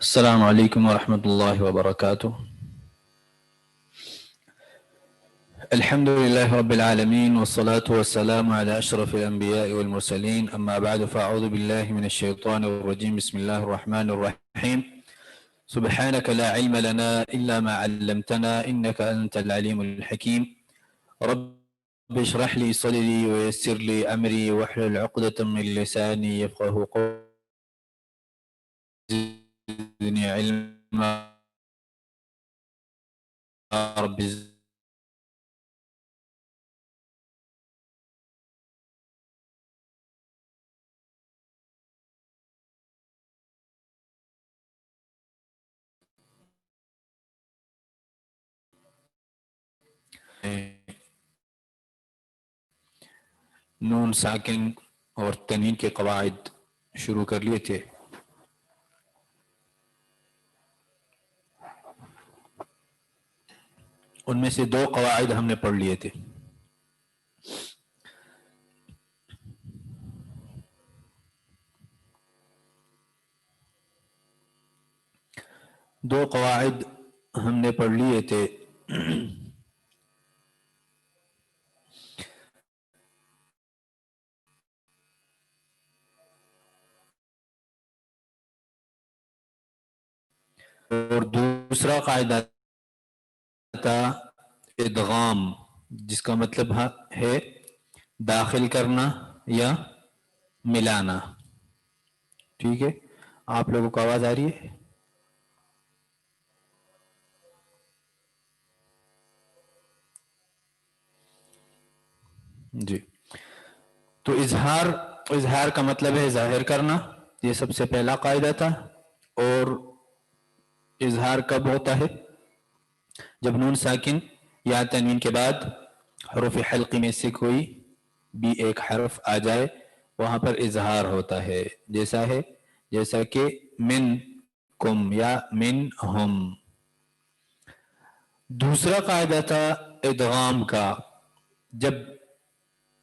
السلام علیکم ورحمۃ اللہ وبرکاتہ. الحمد لله رب العالمين والصلاة والسلام على أشرف الأنبياء والمرسلين. أما بعد فأعوذ بالله من الشيطان الرجيم. بسم الله الرحمن الرحيم. سبحانك لا علم لنا إلا ما علمتنا إنك أنت العليم الحكيم. رب اشرح لي صدري ويسر لي أمري واحلل عقدة من لساني يفقه قولي. زدني علما رب نون ساکن اور تنوین کے قواعد شروع کر لیے تھے. ان میں سے 2 قواعد ہم نے پڑھ لیے تھے. دو قواعد ہم نے پڑھ لیے تھے. اور دوسرا قاعدہ تھا ادغام، جس کا مطلب ہے داخل کرنا یا ملانا. ٹھیک ہے، آپ لوگوں کو آواز آ رہی ہے؟ جی. تو اظہار کا مطلب ہے ظاہر کرنا، یہ سب سے پہلا قاعدہ تھا. اور اظہار کب ہوتا ہے؟ جب نون ساکن یا تنوین کے بعد حروف حلقی میں سے کوئی بھی ایک حرف آ جائے، وہاں پر اظہار ہوتا ہے. جیسا کہ من کم یا من ہم. دوسرا قاعدہ تھا ادغام کا. جب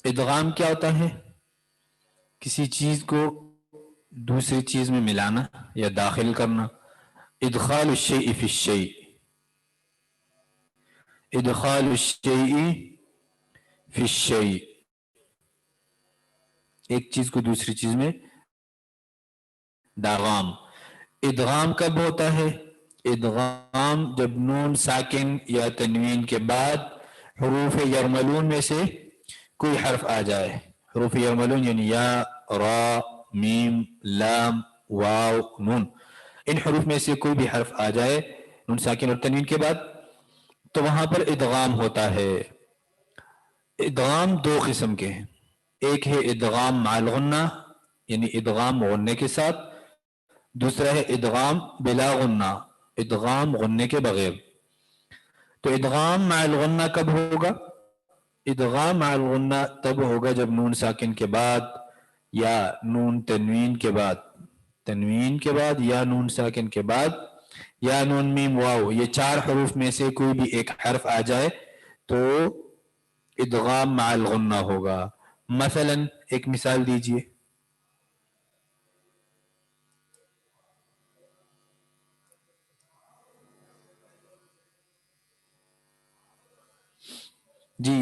ادغام کیا ہوتا ہے؟ کسی چیز کو دوسری چیز میں ملانا یا داخل کرنا. ادخال الشیء فی الشیء، ادخال الشیء فی الشیء، ایک چیز کو دوسری چیز میں ادغام. ادغام کب ہوتا ہے؟ ادغام جب نون ساکن یا تنوین کے بعد حروف یرملون میں سے کوئی حرف آ جائے. حروف یرملون یعنی یا، را، میم، لام، واو، نون، ان حروف میں سے کوئی بھی حرف آ جائے نون ساکن اور تنوین کے بعد، تو وہاں پر ادغام ہوتا ہے. ادغام 2 قسم کے ہیں. ایک ہے ادغام مع الغنہ یعنی ادغام غنے کے ساتھ. دوسرا ہے ادغام بلا غنہ، ادغام غنے کے بغیر. تو ادغام مع الغنہ کب ہوگا؟ ادغام مع الغنہ تب ہوگا جب نون ساکن کے بعد یا نون تنوین کے بعد یا نون ساکن کے بعد یا نون میم واو، یہ 4 حروف میں سے کوئی بھی ایک حرف آ جائے تو ادغام مع الغنہ ہوگا. مثلا ایک مثال دیجئے. جی،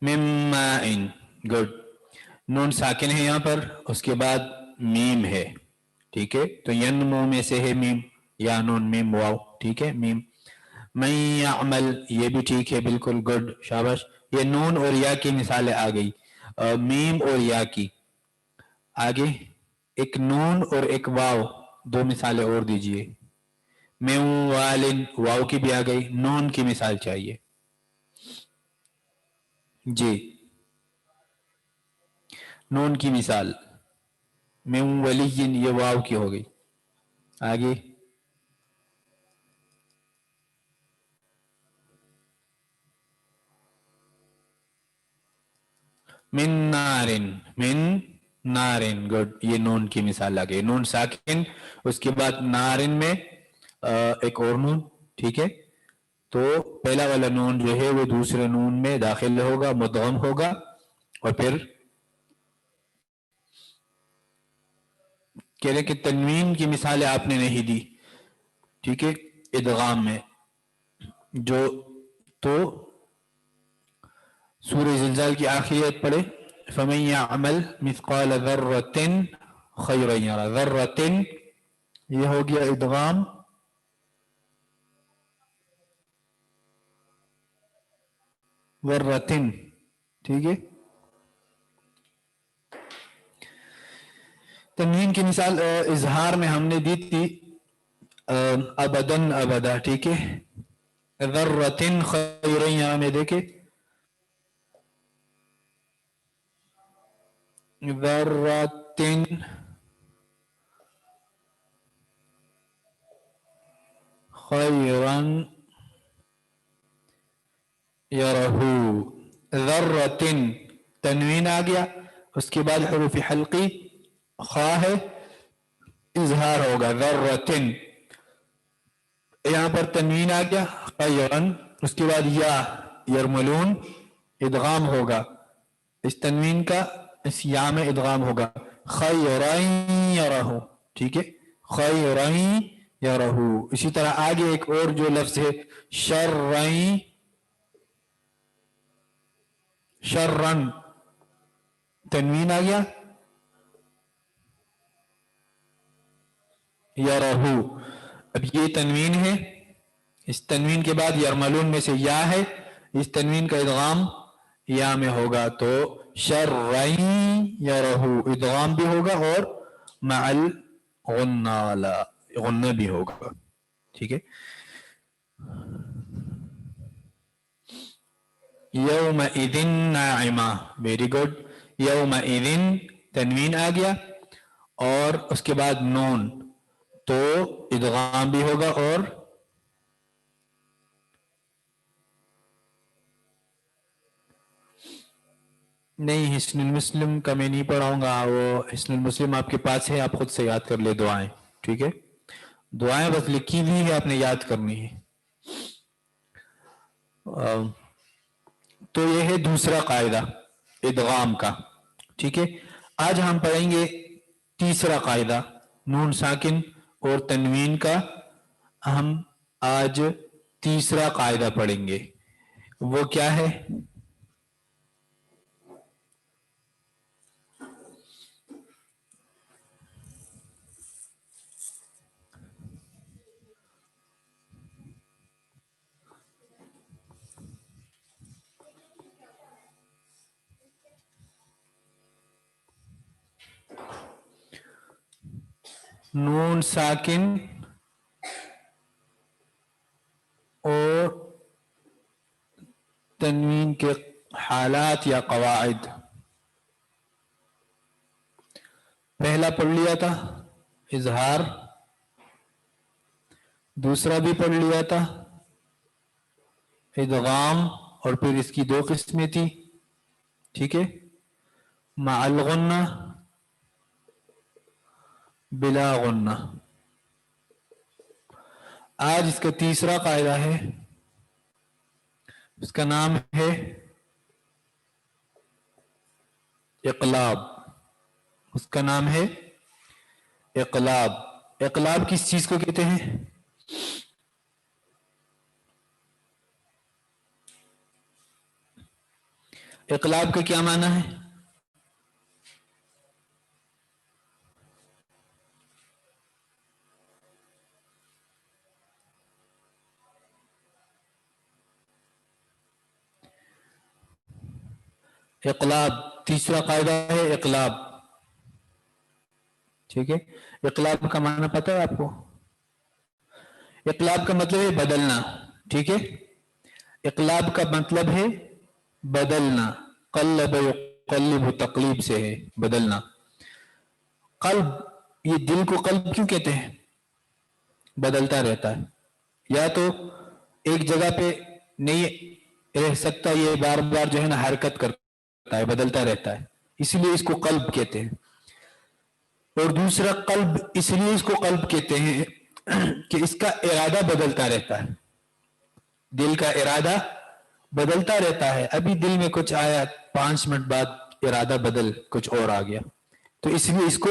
مما ان، گڈ. نون ساکن ہے یہاں پر، اس کے بعد میم ہے. ٹھیک ہے، تو ینمو میں سے ہے میم یا نون میم واو. ٹھیک ہے، میم. من یعمل، یہ بھی ٹھیک ہے، بالکل گڈ، شاباش. یہ نون اور یا کی مثالیں آ گئی. میم اور یا کی. آگے ایک نون اور ایک واو، 2 مثالیں اور دیجئے. من والن، واو کی بھی آ گئی. نون کی مثال چاہیے. جی، نون کی مثال من ولی، یہ واو کی ہو گئی. آگے من نارن، گڈ. یہ نون کی مثال آ گئی. نون ساکن، اس کے بعد نارن میں ایک اور نون. ٹھیک ہے، تو پہلا والا نون جو ہے وہ دوسرے نون میں داخل ہوگا، مدغم ہوگا، اور پھر کہہ رہے کہ تنوین کی مثالیں آپ نے نہیں دی، ٹھیک ہے، ادغام میں جو، تو سورہ زلزال کی آخری آیت پڑھے، فَمَن يَعْمَلْ مِثْقَالَ ذَرَّةٍ خَيْرًا يَرَهُ، ذرۃ یہ ہو گیا ادغام ذرۃ، ٹھیک ہے۔ تنوین کی مثال اظہار میں ہم نے دی تھی ابدن ابدا، ٹھیک ہے، ذرۃ خیرا یہاں میں دیکھیں ذرۃ خیرا یرہ، ذرۃ تنوین آ گیا، اس کے بعد حروف حلقی خا ہے، اظہار ہوگا ذرۃ، یہاں پر تنوین آ گیا خیرا، اس کے بعد یا یرملون، ادغام ہوگا اس تنوین کا، اس یا میں ادغام ہوگا خیرا یرہ، ٹھیک ہے، خیرا یرہ۔ اسی طرح آگے ایک اور جو لفظ ہے شرا، شرن تنوین آ گیا یرہ، اب یہ تنوین ہے، اس تنوین کے بعد یرملون میں سے یا ہے، اس تنوین کا ادغام یا میں ہوگا تو شرعین یرہ، ادغام بھی ہوگا اور مع الغنہ والا غنہ بھی ہوگا، ٹھیک ہے۔ یومئذ ناعمہ، ویری گڈ، یومئذ تنوین آ گیا اور اس کے بعد نون تو ادغام بھی ہوگا اور نہیں، حسن المسلم کا میں نہیں پڑھاؤں گا، وہ حسن المسلم آپ کے پاس ہے، آپ خود سے یاد کر لے دعائیں، ٹھیک ہے، دعائیں بس لکھی ہوئی ہے، آپ نے یاد کرنی ہے۔ تو یہ ہے دوسرا قاعدہ ادغام کا، ٹھیک ہے۔ آج ہم پڑھیں گے تیسرا قاعدہ نون ساکن اور تنوین کا، ہم آج تیسرا قاعدہ پڑھیں گے، وہ کیا ہے؟ نون ساکن اور تنوین کے حالات یا قواعد، پہلا پڑھ لیا تھا اظہار، دوسرا بھی پڑھ لیا تھا ادغام، اور پھر اس کی دو قسمیں تھی، ٹھیک ہے، مع الغنہ بلا غنہ۔ آج اس کا تیسرا قاعدہ ہے، اس کا نام ہے اقلاب، اس کا نام ہے اقلاب۔ اقلاب کس چیز کو کہتے ہیں؟ اقلاب کا کیا معنی ہے؟ اقلاب تیسرا قاعدہ ہے اقلاب، ٹھیک ہے۔ اقلاب کا معنی پتہ ہے آپ کو؟ اقلاب کا مطلب ہے بدلنا، ٹھیک ہے، اقلاب کا مطلب ہے بدلنا، قلب یقلب تقلیب سے ہے بدلنا۔ قلب، یہ دل کو قلب کیوں کہتے ہیں؟ بدلتا رہتا ہے، یا تو ایک جگہ پہ نہیں رہ سکتا، یہ بار بار جو ہے نا حرکت کرتا ہے، بدلتا رہتا ہے، اسی لیے اس کو قلب کہتے ہیں۔ اور دوسرا قلب اس لیے اس کو قلب کہتے ہیں کہ اس کا ارادہ بدلتا رہتا ہے، دل کا ارادہ بدلتا رہتا ہے، ابھی دل میں کچھ آیا، 5 منٹ بعد ارادہ بدل کچھ اور آ گیا، تو اس لیے اس کو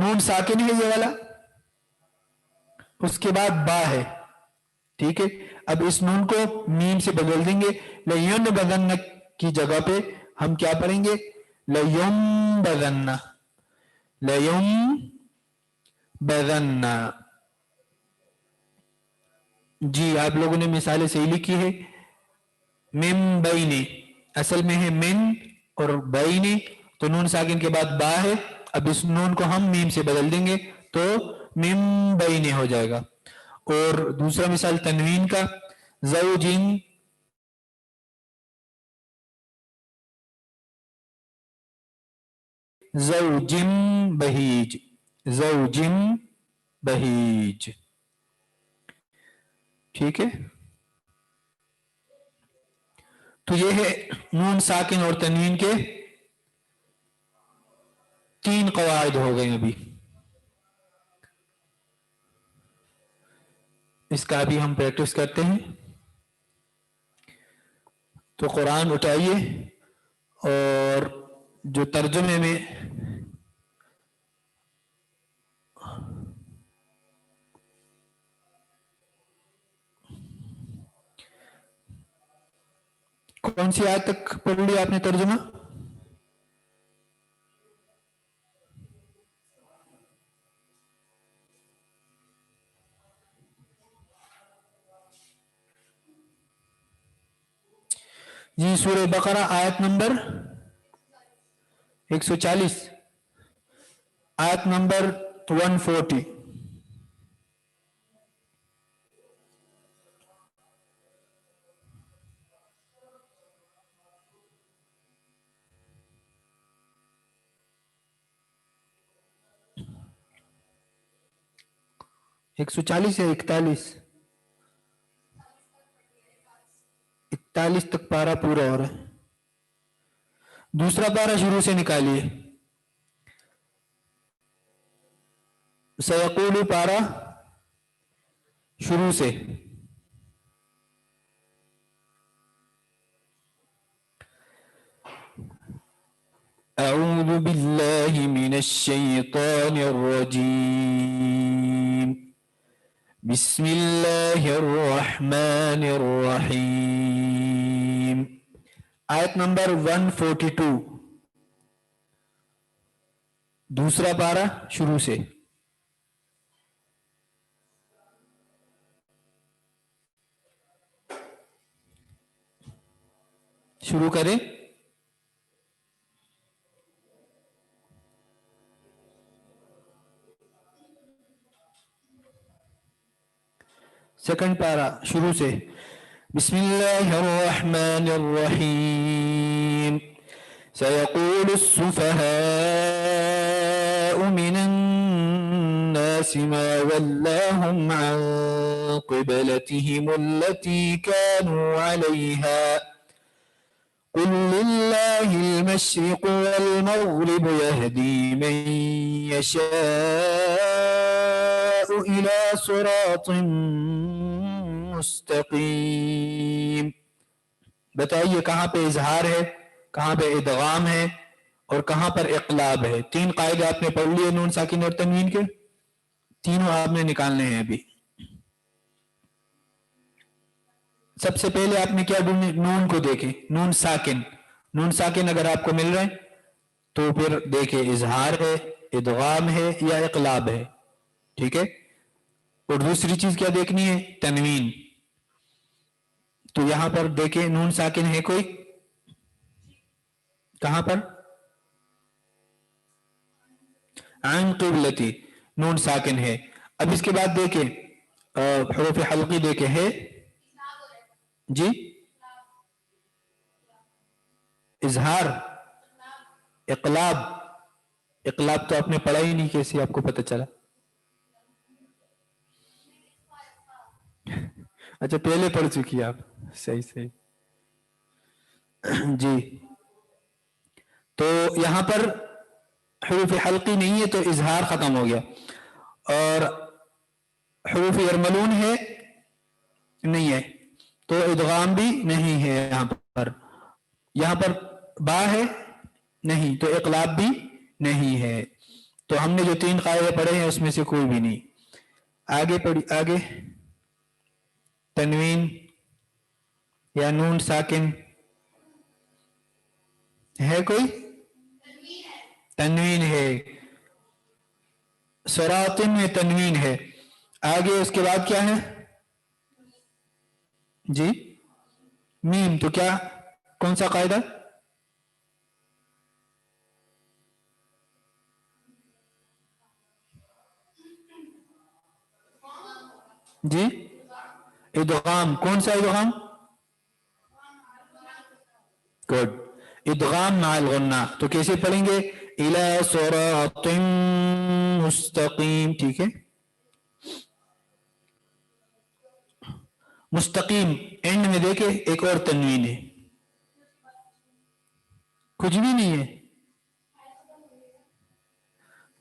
نون ساکن ہے یہ والا، اس کے بعد با ہے، ٹھیک ہے. اب اس نون کو میم سے بدل دیں گے. لیون بدن کی جگہ پہ ہم کیا پڑھیں گے؟ لیوم بدن. لیوم بدن. جی آپ لوگوں نے مثالیں صحیح لکھی ہے. من بین، اصل میں ہے من اور بین، تو نون ساکن کے بعد با ہے. اب اس نون کو ہم میم سے بدل دیں گے تو من بین ہو جائے گا. اور دوسرا مثال تنوین کا، زوجن، زوجن بہیج، زوجن بہیج، ٹھیک ہے. تو یہ ہے نون ساکن اور تنوین کے 3 قواعد ہو گئے. ابھی اس کا بھی ہم پریکٹس کرتے ہیں. تو قرآن اٹھائیے اور جو ترجمے میں کون سی آیت تک پڑھ لیا آپ نے ترجمہ؟ جی سورہ بقرہ آیت نمبر 140، آیت نمبر 140. ایک سو چالیس ہے 41، 41 تک پارا پورا ہو رہا ہے. دوسرا پارا شروع سے نکالیے. سیقول پارا شروع سے. اعوذ باللہ من الشیطان الرجیم، بسم اللہ الرحمن الرحیم. آیت نمبر 142، دوسرا پارا شروع سے. شروع کریں. سیکنڈ پارا شروع سے. بسم اللہ الرحمن الرحیم. سيقول السفهاء من الناس ما ولاهم عن قبلتهم التي كانوا عليها قل لله المشرق والمغرب يهدي من يشاء إلى صراط مستقیم. بتائیے کہاں پہ اظہار ہے، کہاں پہ ادغام ہے اور کہاں پر اقلاب ہے. 3 قاعدے آپ نے پڑھ لیے نون ساکن اور تنوین کے، تینوں آپ نے نکالنے ہیں. ابھی سب سے پہلے آپ نے کیا ڈھونڈنے؟ نون کو دیکھیں، نون ساکن. نون ساکن اگر آپ کو مل رہے ہیں تو پھر دیکھیں اظہار ہے، ادغام ہے یا اقلاب ہے، ٹھیک ہے. اور دوسری چیز کیا دیکھنی ہے؟ تنوین. تو یہاں پر دیکھیں نون ساکن ہے کوئی؟ کہاں پر؟ عن قبلتی، نون ساکن ہے. اب اس کے بعد دیکھیں حروف حلقی دیکھیں ہے جی، اظہار، اقلاب. اقلاب تو آپ نے پڑھا ہی نہیں، کیسے آپ کو پتہ چلا؟ اچھا پہلے پڑھ چکی آپ، صحیح صحیح. جی تو یہاں پر حروف حلقی نہیں ہے تو اظہار ختم ہو گیا. اور حروف ارملون ہے نہیں ہے تو ادغام بھی نہیں ہے. یہاں پر با ہے نہیں تو اقلاب بھی نہیں ہے. تو ہم نے جو 3 قاعدے پڑھے ہیں اس میں سے کوئی بھی نہیں. آگے پڑھی، آگے تنوین یا نون ساکن ہے کوئی؟ تنوین ہے، صراطن میں تنوین ہے. آگے اس کے بعد کیا ہے جی؟ میم. تو کیا کون سا قاعدہ؟ جی ادغام. کون سا ادغام؟ گڈ. ادغام مع الغنہ. تو کیسے پڑھیں گے؟ الی صراط مستقیم. ٹھیک ہے، مستقیم. اینڈ میں دیکھیں ایک اور تنوین ہے، کچھ بھی نہیں ہے.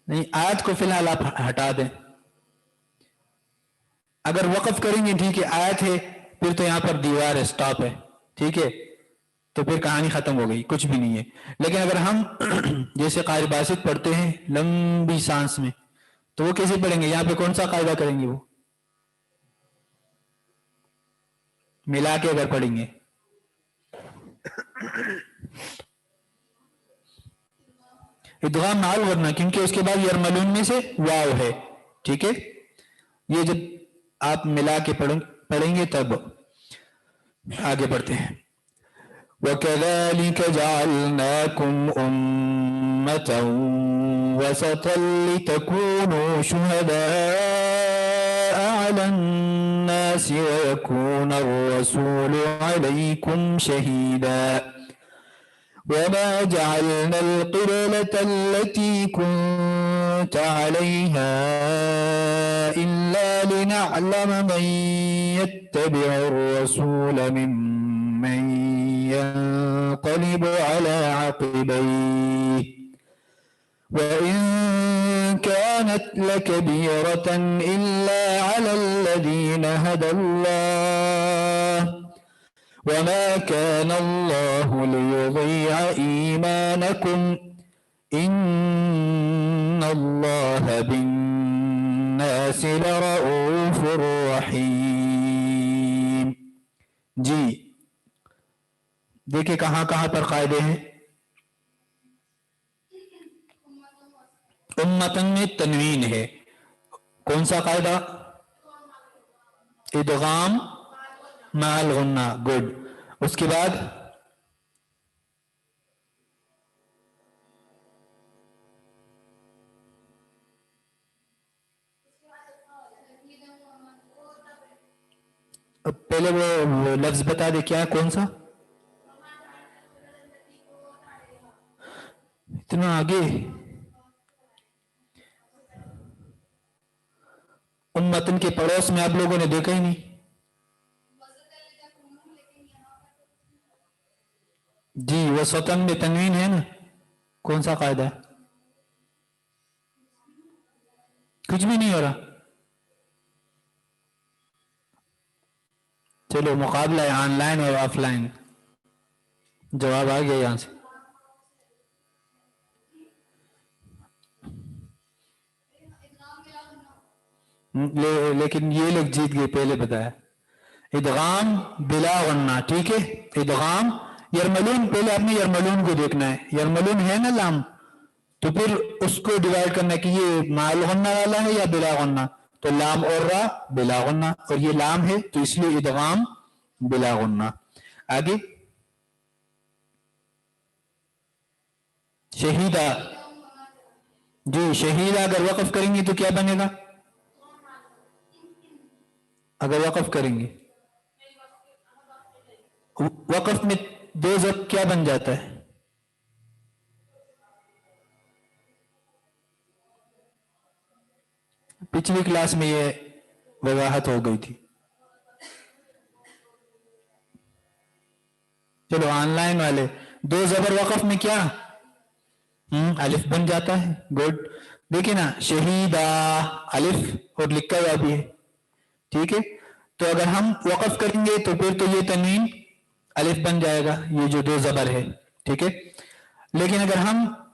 نہیں، آیت کو فی الحال آپ ہٹا دیں. اگر وقف کریں گے ٹھیک ہے، آیت ہے پھر تو یہاں پر دیوار ہے، سٹاپ ہے، ٹھیک ہے، تو پھر کہانی ختم ہو گئی، کچھ بھی نہیں ہے. لیکن اگر ہم جیسے قاری باسط پڑھتے ہیں لمبی سانس میں، تو وہ کیسے پڑھیں گے؟ یہاں پہ کون سا قاعدہ کریں گے؟ وہ ملا کے اگر پڑھیں گے ادغام مع الغنہ، کیونکہ اس کے بعد یرملون میں سے واو ہے. ٹھیک ہے، یہ جب آپ ملا کے پڑھیں گے تب. آگے بڑھتے ہیں. وَكَذَلِكَ جَعَلْنَاكُمْ أُمَّةً وَسَطًا لِتَكُونُوا شُهَدَاءَ عَلَى النَّاسِ وَيَكُونَ الرَّسُولُ عَلَيْكُمْ شَهِيدًا وَمَا جَعَلْنَا الْقِبْلَةَ الَّتِي كُنْتَ عَلَيْهَا إِلَّا لِنَعْلَمَ مَنْ يَتَّبِعُ الرَّسُولَ مِمَّنْ يَنْقَلِبُ عَلَى عَقِبَيْهِ وَإِنْ كَانَتْ لَكَبِيرَةً إِلَّا عَلَى الَّذِينَ هَدَى اللَّهُ وَمَا كَانَ اللَّهُ لِيُضِيعَ إِيمَانَكُمْ إِنَّ اللَّهَ بِالنَّاسِ لَرَءُوفٌ رَحِيمٌ. جی دیکھیں کہاں کہاں پر قاعدے ہیں. امتن میں تنوین ہے. کون سا قاعدہ؟ ادغام مع الغنہ. گڈ. اس کے بعد پہلے وہ لفظ بتا دے کیا کون سا؟ اتنا آگے امتن کے پڑوس میں آپ لوگوں نے دیکھا ہی نہیں. جی وسطن میں تنوین ہے نا. کون سا قاعدہ ہے؟ کچھ بھی نہیں ہو رہا. چلو مقابلہ ہے آن لائن اور آف لائن. جواب آ گیا یہاں سے. لیکن یہ لوگ جیت گئے، پہلے بتایا. ادغام بلا غنہ. ٹھیک ہے، ادغام یرملون. پہلے آپ نے یرملون کو دیکھنا ہے. یرملون ہے نا لام، تو پھر اس کو ڈیوائڈ کرنا کہ یہ مع الغنہ والا ہے یا بلا غنہ. تو لام اور را بلا غنہ، اور یہ لام ہے تو اس لیے ادغام بلا غنہ. آگے شہیدہ. جی شہیدہ اگر وقف کریں گے تو کیا بنے گا؟ اگر وقف کریں گے وقف میں دو ضبط کیا بن جاتا ہے؟ پچھلی کلاس میں یہ وضاحت ہو گئی تھی. چلو آن لائن والے، دو زبر وقف میں کیا الف بن جاتا ہے. گڈ. دیکھیں نا شہیدہ الف اور لکھا ہوا بھی ہے. ٹھیک ہے، تو اگر ہم وقف کریں گے تو پھر تو یہ تنوین الف بن جائے گا، یہ جو دو زبر ہے. ٹھیک ہے، لیکن اگر ہم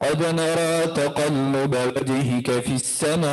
قد نرى تقلب وجهك في السماء,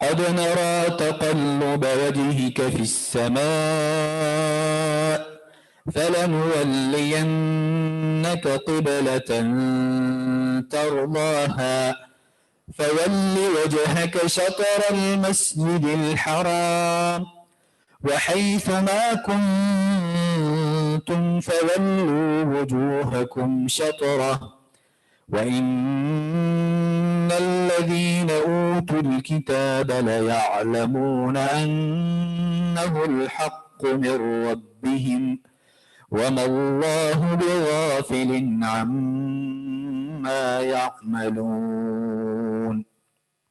قد نرى تقلب وجهك في السماء فلنولينك قبلة ترضاها فول وجهك شطر المسجد الحرام وحيث ما كنتم فولوا وجوهكم شطره وإن الذين أوتوا الكتاب ليعلمون أنه الحق من ربهم وما الله بغافل عما يعملون.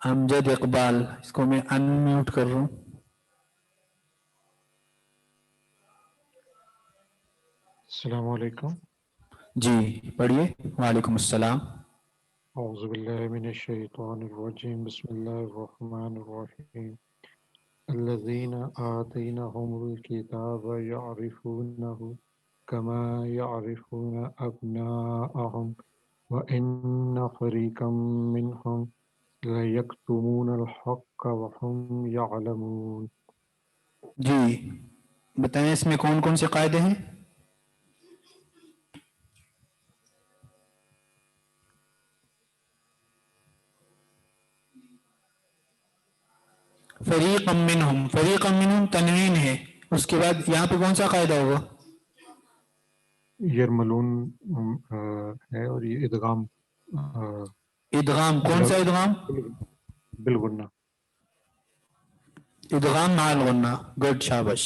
امجد اقبال, اس کو میں انمیوٹ کر رہا ہوں. السلام علیکم. جی پڑھیے. وعلیکم السلام. اعوذ باللہ من الشیطان الرجیم. بسم اللہ الرحمن الرحیم. الذین آتیناہم الکتاب یعرفونہ کما یعرفون ابناءہم وَإِنَّ فَرِيقًا مِّنْهُمْ لَيَكْتُمُونَ الْحَقَّ وَهُمْ يَعْلَمُونَ. جی بتائیں اس میں کون کون سے قاعدے ہیں؟ فریقا منہم, فریقا منہم تنوین ہے, اس کے بعد یہاں پہ کون سا قاعدہ ہوگا؟ یرملون ہے اور یہ ادغام ادغام. کون سا ادغام؟ بالغنہ. ادغام مع الغنہ. گڈ, شابش.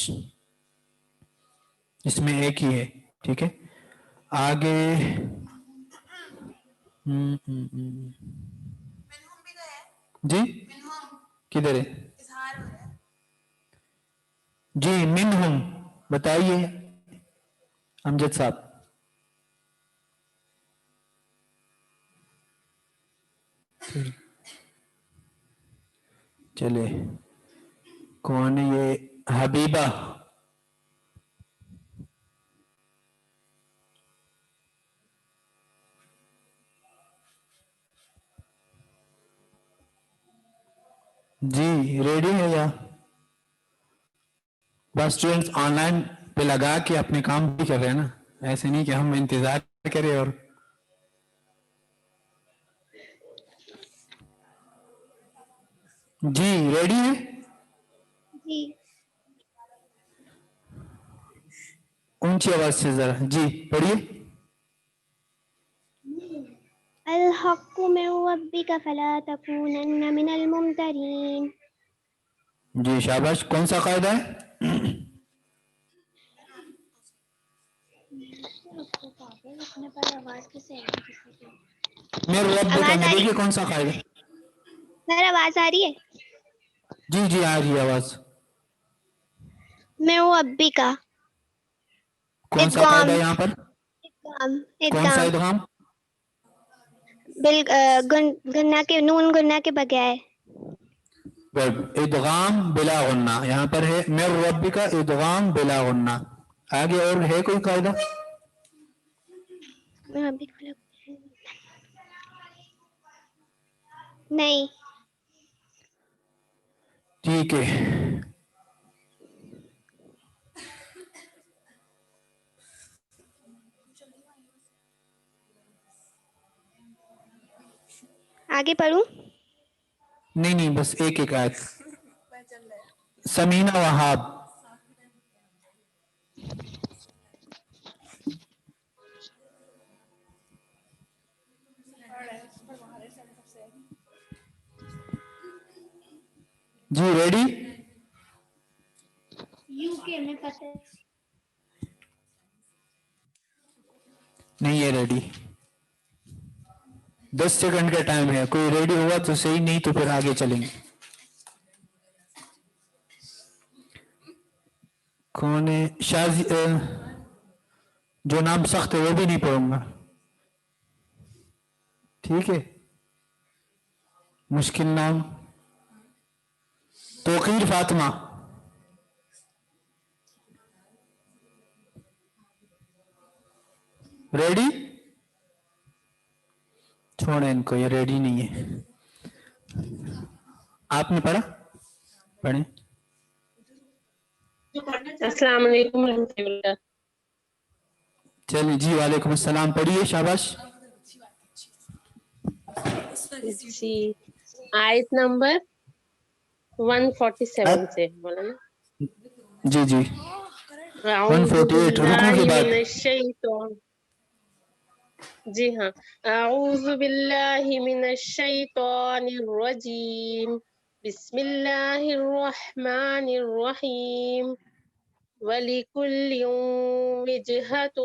اس میں ایک ہی ہے. ٹھیک ہے آگے. جی کدھر ہے؟ جی منہم بتائیے امجد صاحب. چلے کون ہے یہ؟ حبیبہ. جی ریڈی ہے یا بس اسٹوڈینٹس آن لائن پہ لگا کے اپنے کام بھی کر رہے ہیں نا, ایسے نہیں کہ ہم انتظار کریں. اور جی ریڈی ہے؟ جی اونچی آواز سے ذرا جی پڑھیے. الحق من ربک فلا تکونن من الممترین. جی شاباش. کون سا قاعدہ ہے؟ میرے رب کا میں دیکھیے کون سا قاعدہ. سر آواز آ رہی ہے؟ جی جی آ رہی ہے آواز. من ربک. کون سا قاعدہ ہے یہاں پر؟ کون سا ادغام؟ گنہ کے نون گنہ کے بغیر. ادغام بلا غنہ. یہاں پر ہے مر ربی کا ادغام بلا غنہ. آگے اور ہے کوئی قاعدہ؟ نہیں. ٹھیک ہے. آگے پڑھوں؟ نہیں بس ایک ایک آیت. سمینہ وہاب. جی ریڈی؟ میں پتہ نہیں ہے ریڈی. 10 سیکنڈ کا ٹائم ہے. کوئی ریڈی ہوا تو صحیح, نہیں تو پھر آگے چلیں گے. کون ہے؟ شازی. جو نام سخت ہے وہ بھی نہیں پڑھوں گا. ٹھیک ہے. مشکل نام. توقیر فاطمہ. ریڈی؟ چھوڑیں ان کو, یہ ریڈی نہیں ہے. آپ نے پڑھا؟ پڑھیں. السلام علیکم ورحمۃ اللہ. چلیے جی وعلیکم السلام. پڑھیے شاباش. جی آیت نمبر 147 سے بولا نا. جی جی اعوذ 148 رکوع کے باللہ بعد. من الشیطان. جی ہاں. اعوذ باللہ من الشیطان الرجیم. بسم اللہ الرحمن الرحیم. وَلِكُلٍّ وِجْهَةٌ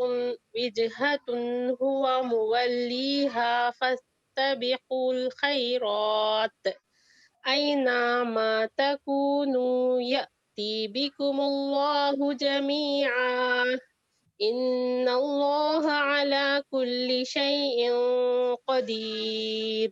هُوَ مُوَلِّيهَا فَاسْتَبِقُوا الْخَيْرَاتِ أينما تكونوا يأتي بكم الله جميعا إن الله على كل شيء قدير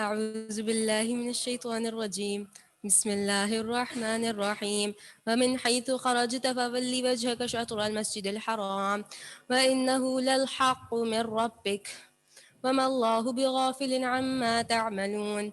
أعوذ بالله من الشيطان الرجيم بسم الله الرحمن الرحيم ومن حيث خرجت فول وجهك شطر المسجد الحرام وإنه للحق من ربك وما الله بغافل عما تعملون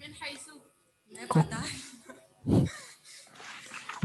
من حيث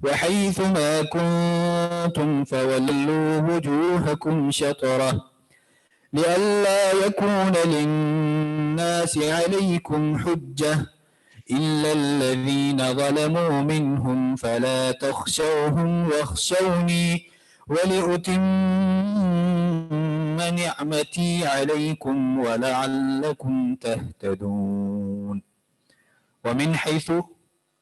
وحيث ما كنتم فولوا وجوهكم شطره لئلا يكون للناس عليكم حجة إلا الذين ظلموا منهم فلا تخشوهم واخشوني ولأتم نعمتي عليكم ولعلكم تهتدون. ومن حيث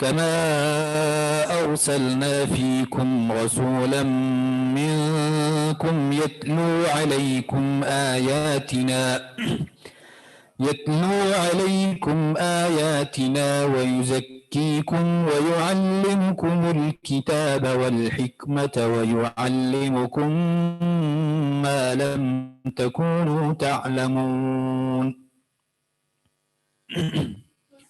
كما أرسلنا فيكم رسولا منكم يتلو عليكم آياتنا ويزكيكم ويعلمكم الكتاب والحكمة ويعلمكم ما لم تكونوا تعلمون.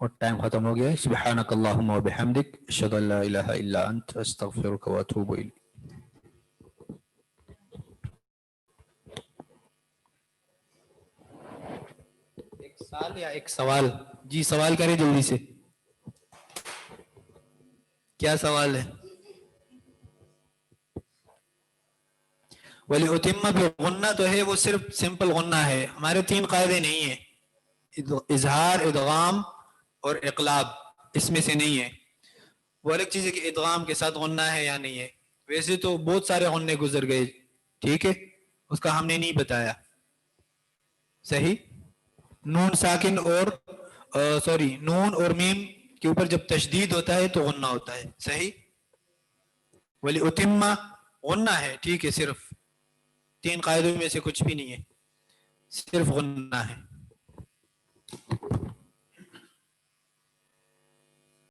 اور ٹائم ختم ہو گیا ہے. سبحانک اللہم و بحمدک اشہد ان لا الہ الا انت استغفرک و اتوب الیک. ایک سال یا ایک سوال؟ جی سوال کریں جلدی سے. کیا سوال ہے؟ وَلِأُتِمَّ بِغُنَّہ تو ہے، وہ صرف سمپل غنہ ہے. ہمارے 3 قاعدے نہیں ہیں، اظہار، ادغام اور اقلاب، اس میں سے نہیں ہے. وہ الگ چیز ہے کہ ادغام کے ساتھ غنہ ہے یا نہیں ہے. ویسے تو بہت سارے غنے گزر گئے، ٹھیک ہے، اس کا ہم نے نہیں بتایا. صحیح. نون ساکن اور نون اور میم کے اوپر جب تشدید ہوتا ہے تو غنہ ہوتا ہے. صحیح. وَلِأُتِمَّ غنہ ہے، ٹھیک ہے، صرف 3 قاعدوں میں سے کچھ بھی نہیں ہے، صرف غنہ ہے.